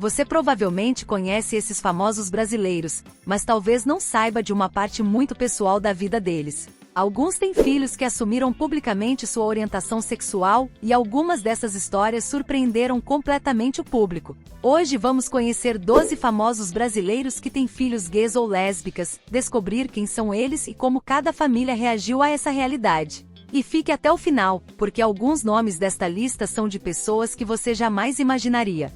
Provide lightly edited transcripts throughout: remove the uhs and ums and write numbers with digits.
Você provavelmente conhece esses famosos brasileiros, mas talvez não saiba de uma parte muito pessoal da vida deles. Alguns têm filhos que assumiram publicamente sua orientação sexual, e algumas dessas histórias surpreenderam completamente o público. Hoje vamos conhecer 12 famosos brasileiros que têm filhos gays ou lésbicas, descobrir quem são eles e como cada família reagiu a essa realidade. E fique até o final, porque alguns nomes desta lista são de pessoas que você jamais imaginaria.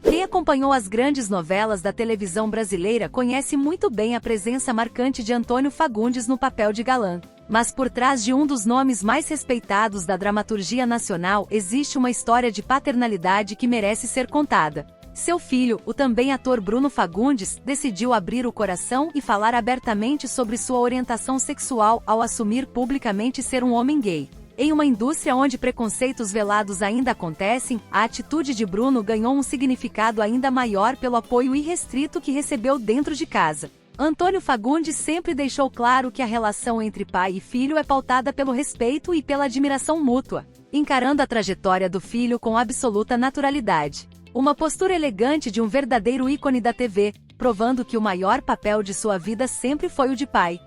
Quem acompanhou as grandes novelas da televisão brasileira conhece muito bem a presença marcante de Antônio Fagundes no papel de galã. Mas por trás de um dos nomes mais respeitados da dramaturgia nacional existe uma história de paternalidade que merece ser contada. Seu filho, o também ator Bruno Fagundes, decidiu abrir o coração e falar abertamente sobre sua orientação sexual ao assumir publicamente ser um homem gay. Em uma indústria onde preconceitos velados ainda acontecem, a atitude de Bruno ganhou um significado ainda maior pelo apoio irrestrito que recebeu dentro de casa. Antônio Fagundes sempre deixou claro que a relação entre pai e filho é pautada pelo respeito e pela admiração mútua, encarando a trajetória do filho com absoluta naturalidade. Uma postura elegante de um verdadeiro ícone da TV, provando que o maior papel de sua vida sempre foi o de pai.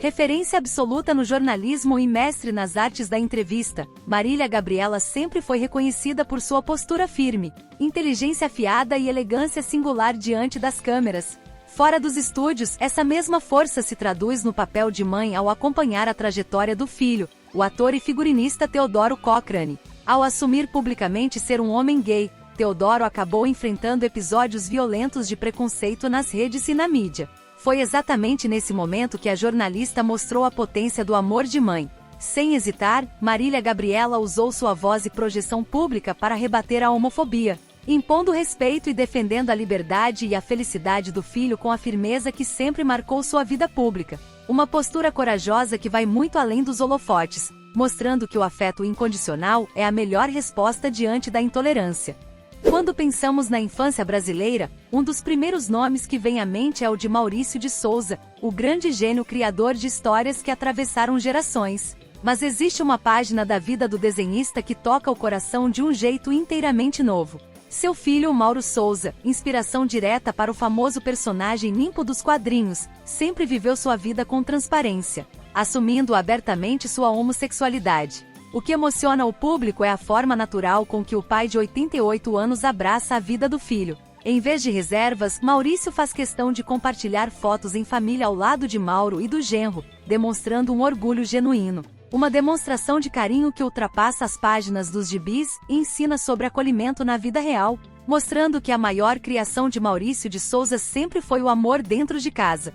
Referência absoluta no jornalismo e mestre nas artes da entrevista, Marília Gabriela sempre foi reconhecida por sua postura firme, inteligência afiada e elegância singular diante das câmeras. Fora dos estúdios, essa mesma força se traduz no papel de mãe ao acompanhar a trajetória do filho, o ator e figurinista Teodoro Cochrane. Ao assumir publicamente ser um homem gay, Teodoro acabou enfrentando episódios violentos de preconceito nas redes e na mídia. Foi exatamente nesse momento que a jornalista mostrou a potência do amor de mãe. Sem hesitar, Marília Gabriela usou sua voz e projeção pública para rebater a homofobia, impondo respeito e defendendo a liberdade e a felicidade do filho com a firmeza que sempre marcou sua vida pública. Uma postura corajosa que vai muito além dos holofotes, mostrando que o afeto incondicional é a melhor resposta diante da intolerância. Quando pensamos na infância brasileira, um dos primeiros nomes que vem à mente é o de Maurício de Souza, o grande gênio criador de histórias que atravessaram gerações. Mas existe uma página da vida do desenhista que toca o coração de um jeito inteiramente novo. Seu filho Mauro Souza, inspiração direta para o famoso personagem Nimpo dos quadrinhos, sempre viveu sua vida com transparência, assumindo abertamente sua homossexualidade. O que emociona o público é a forma natural com que o pai de 88 anos abraça a vida do filho. Em vez de reservas, Maurício faz questão de compartilhar fotos em família ao lado de Mauro e do genro, demonstrando um orgulho genuíno. Uma demonstração de carinho que ultrapassa as páginas dos gibis e ensina sobre acolhimento na vida real, mostrando que a maior criação de Maurício de Souza sempre foi o amor dentro de casa.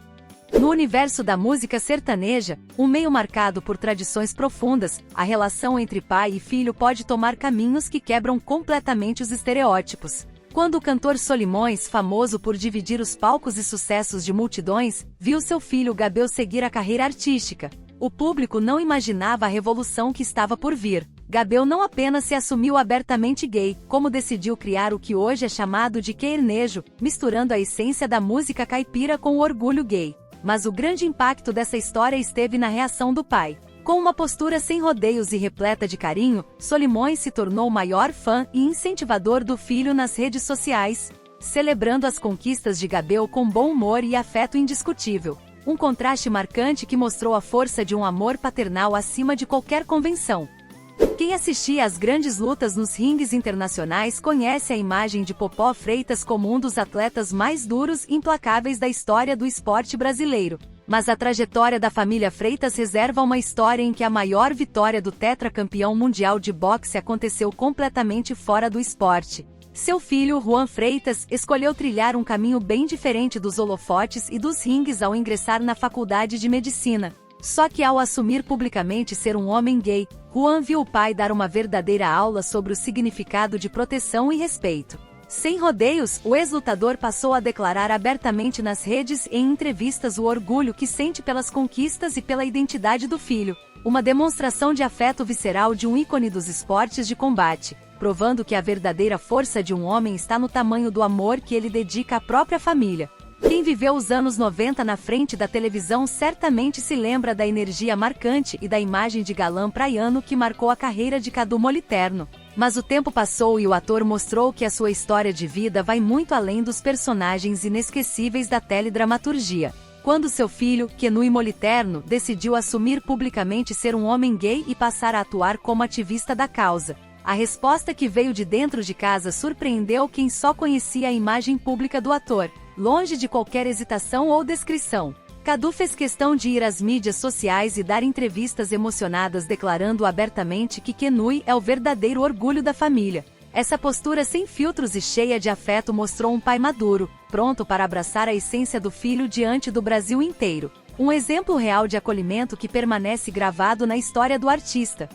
No universo da música sertaneja, um meio marcado por tradições profundas, a relação entre pai e filho pode tomar caminhos que quebram completamente os estereótipos. Quando o cantor Solimões, famoso por dividir os palcos e sucessos de multidões, viu seu filho Gabel seguir a carreira artística, o público não imaginava a revolução que estava por vir. Gabel não apenas se assumiu abertamente gay, como decidiu criar o que hoje é chamado de queernejo, misturando a essência da música caipira com o orgulho gay. Mas o grande impacto dessa história esteve na reação do pai. Com uma postura sem rodeios e repleta de carinho, Solimões se tornou o maior fã e incentivador do filho nas redes sociais, celebrando as conquistas de Gabel com bom humor e afeto indiscutível. Um contraste marcante que mostrou a força de um amor paternal acima de qualquer convenção. Quem assistia às grandes lutas nos ringues internacionais conhece a imagem de Popó Freitas como um dos atletas mais duros e implacáveis da história do esporte brasileiro. Mas a trajetória da família Freitas reserva uma história em que a maior vitória do tetracampeão mundial de boxe aconteceu completamente fora do esporte. Seu filho, Juan Freitas, escolheu trilhar um caminho bem diferente dos holofotes e dos ringues ao ingressar na faculdade de medicina. Só que ao assumir publicamente ser um homem gay, Juan viu o pai dar uma verdadeira aula sobre o significado de proteção e respeito. Sem rodeios, o ex-lutador passou a declarar abertamente nas redes e em entrevistas o orgulho que sente pelas conquistas e pela identidade do filho, uma demonstração de afeto visceral de um ícone dos esportes de combate, provando que a verdadeira força de um homem está no tamanho do amor que ele dedica à própria família. Quem viveu os anos 90 na frente da televisão certamente se lembra da energia marcante e da imagem de galã praiano que marcou a carreira de Cadu Moliterno. Mas o tempo passou e o ator mostrou que a sua história de vida vai muito além dos personagens inesquecíveis da teledramaturgia. Quando seu filho, Kenui Moliterno, decidiu assumir publicamente ser um homem gay e passar a atuar como ativista da causa, a resposta que veio de dentro de casa surpreendeu quem só conhecia a imagem pública do ator, longe de qualquer hesitação ou descrição. Cadu fez questão de ir às mídias sociais e dar entrevistas emocionadas declarando abertamente que Kenui é o verdadeiro orgulho da família. Essa postura sem filtros e cheia de afeto mostrou um pai maduro, pronto para abraçar a essência do filho diante do Brasil inteiro. Um exemplo real de acolhimento que permanece gravado na história do artista.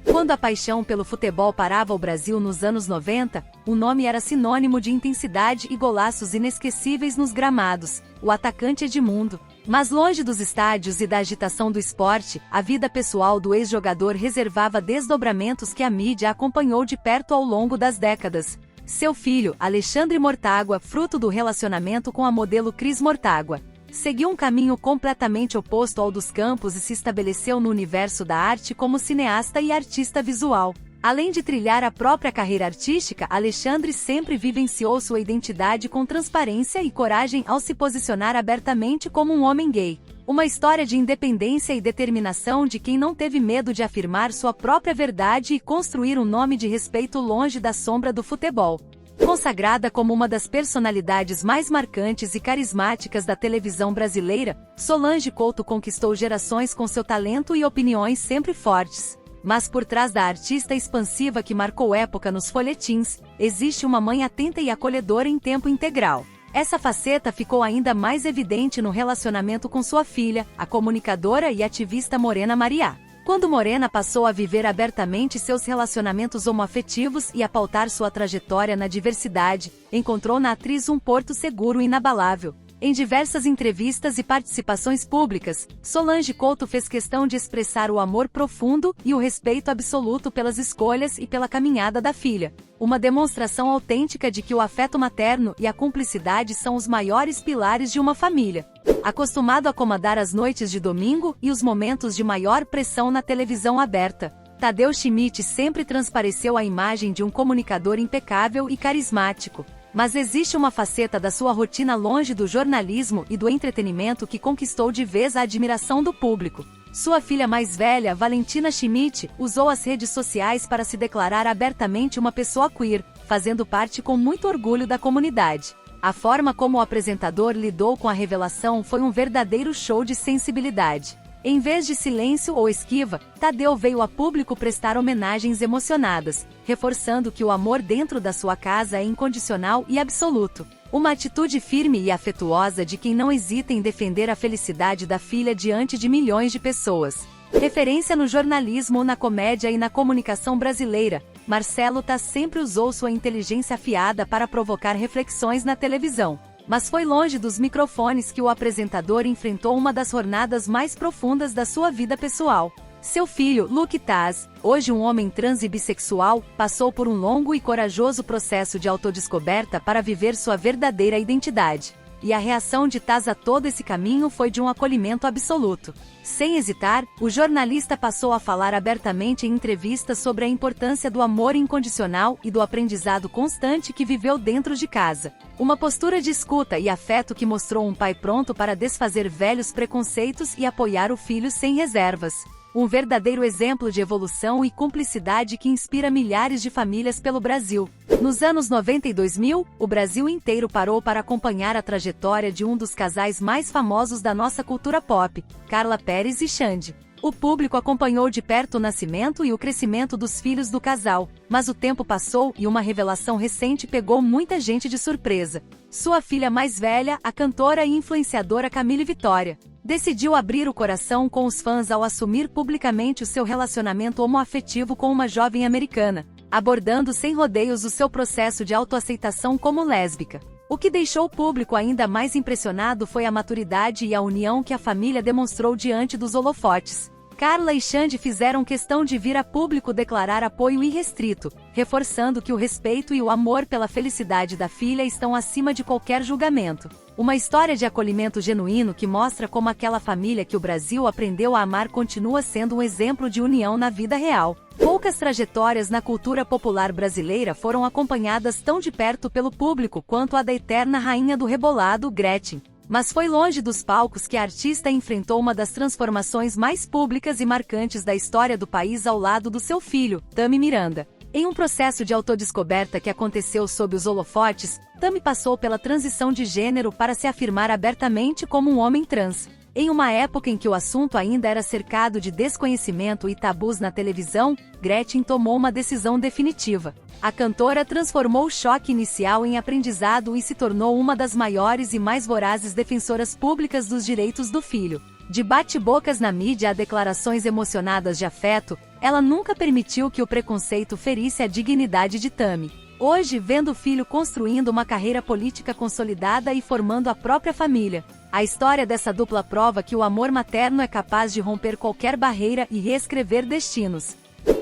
Quando a paixão pelo futebol parava o Brasil nos anos 90, o nome era sinônimo de intensidade e golaços inesquecíveis nos gramados, o atacante Edmundo. Mas longe dos estádios e da agitação do esporte, a vida pessoal do ex-jogador reservava desdobramentos que a mídia acompanhou de perto ao longo das décadas. Seu filho, Alexandre Mortágua, fruto do relacionamento com a modelo Cris Mortágua, seguiu um caminho completamente oposto ao dos campos e se estabeleceu no universo da arte como cineasta e artista visual. Além de trilhar a própria carreira artística, Alexandre sempre vivenciou sua identidade com transparência e coragem ao se posicionar abertamente como um homem gay. Uma história de independência e determinação de quem não teve medo de afirmar sua própria verdade e construir um nome de respeito longe da sombra do futebol. Consagrada como uma das personalidades mais marcantes e carismáticas da televisão brasileira, Solange Couto conquistou gerações com seu talento e opiniões sempre fortes. Mas por trás da artista expansiva que marcou época nos folhetins, existe uma mãe atenta e acolhedora em tempo integral. Essa faceta ficou ainda mais evidente no relacionamento com sua filha, a comunicadora e ativista Morena Mariá. Quando Morena passou a viver abertamente seus relacionamentos homoafetivos e a pautar sua trajetória na diversidade, encontrou na atriz um porto seguro e inabalável. Em diversas entrevistas e participações públicas, Solange Couto fez questão de expressar o amor profundo e o respeito absoluto pelas escolhas e pela caminhada da filha. Uma demonstração autêntica de que o afeto materno e a cumplicidade são os maiores pilares de uma família. Acostumado a comandar as noites de domingo e os momentos de maior pressão na televisão aberta, Tadeu Schmidt sempre transpareceu a imagem de um comunicador impecável e carismático. Mas existe uma faceta da sua rotina longe do jornalismo e do entretenimento que conquistou de vez a admiração do público. Sua filha mais velha, Valentina Schmidt, usou as redes sociais para se declarar abertamente uma pessoa queer, fazendo parte com muito orgulho da comunidade. A forma como o apresentador lidou com a revelação foi um verdadeiro show de sensibilidade. Em vez de silêncio ou esquiva, Tadeu veio a público prestar homenagens emocionadas, reforçando que o amor dentro da sua casa é incondicional e absoluto. Uma atitude firme e afetuosa de quem não hesita em defender a felicidade da filha diante de milhões de pessoas. Referência no jornalismo, na comédia e na comunicação brasileira, Marcelo Taz sempre usou sua inteligência afiada para provocar reflexões na televisão. Mas foi longe dos microfones que o apresentador enfrentou uma das jornadas mais profundas da sua vida pessoal. Seu filho, Luke Taz, hoje um homem trans e bissexual, passou por um longo e corajoso processo de autodescoberta para viver sua verdadeira identidade. E a reação de Taz a todo esse caminho foi de um acolhimento absoluto. Sem hesitar, o jornalista passou a falar abertamente em entrevistas sobre a importância do amor incondicional e do aprendizado constante que viveu dentro de casa. Uma postura de escuta e afeto que mostrou um pai pronto para desfazer velhos preconceitos e apoiar o filho sem reservas. Um verdadeiro exemplo de evolução e cumplicidade que inspira milhares de famílias pelo Brasil. Nos anos 90 e 2000, o Brasil inteiro parou para acompanhar a trajetória de um dos casais mais famosos da nossa cultura pop, Carla Perez e Xande. O público acompanhou de perto o nascimento e o crescimento dos filhos do casal, mas o tempo passou e uma revelação recente pegou muita gente de surpresa. Sua filha mais velha, a cantora e influenciadora Camille Vitória, decidiu abrir o coração com os fãs ao assumir publicamente o seu relacionamento homoafetivo com uma jovem americana, abordando sem rodeios o seu processo de autoaceitação como lésbica. O que deixou o público ainda mais impressionado foi a maturidade e a união que a família demonstrou diante dos holofotes. Carla e Xande fizeram questão de vir a público declarar apoio irrestrito, reforçando que o respeito e o amor pela felicidade da filha estão acima de qualquer julgamento. Uma história de acolhimento genuíno que mostra como aquela família que o Brasil aprendeu a amar continua sendo um exemplo de união na vida real. Poucas trajetórias na cultura popular brasileira foram acompanhadas tão de perto pelo público quanto a da eterna rainha do rebolado, Gretchen. Mas foi longe dos palcos que a artista enfrentou uma das transformações mais públicas e marcantes da história do país ao lado do seu filho, Tami Miranda. Em um processo de autodescoberta que aconteceu sob os holofotes, Tami passou pela transição de gênero para se afirmar abertamente como um homem trans. Em uma época em que o assunto ainda era cercado de desconhecimento e tabus na televisão, Gretchen tomou uma decisão definitiva. A cantora transformou o choque inicial em aprendizado e se tornou uma das maiores e mais vorazes defensoras públicas dos direitos do filho. De bate-bocas na mídia a declarações emocionadas de afeto, ela nunca permitiu que o preconceito ferisse a dignidade de Tami. Hoje, vendo o filho construindo uma carreira política consolidada e formando a própria família, a história dessa dupla prova que o amor materno é capaz de romper qualquer barreira e reescrever destinos.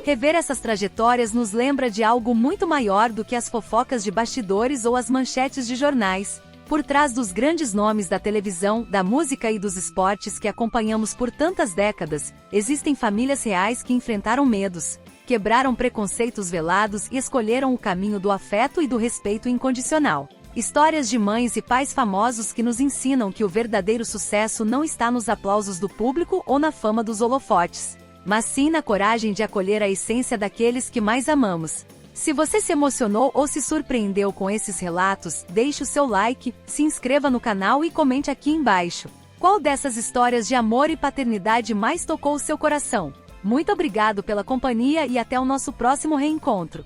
Rever essas trajetórias nos lembra de algo muito maior do que as fofocas de bastidores ou as manchetes de jornais. Por trás dos grandes nomes da televisão, da música e dos esportes que acompanhamos por tantas décadas, existem famílias reais que enfrentaram medos, quebraram preconceitos velados e escolheram o caminho do afeto e do respeito incondicional. Histórias de mães e pais famosos que nos ensinam que o verdadeiro sucesso não está nos aplausos do público ou na fama dos holofotes, mas sim na coragem de acolher a essência daqueles que mais amamos. Se você se emocionou ou se surpreendeu com esses relatos, deixe o seu like, se inscreva no canal e comente aqui embaixo. Qual dessas histórias de amor e paternidade mais tocou o seu coração? Muito obrigado pela companhia e até o nosso próximo reencontro.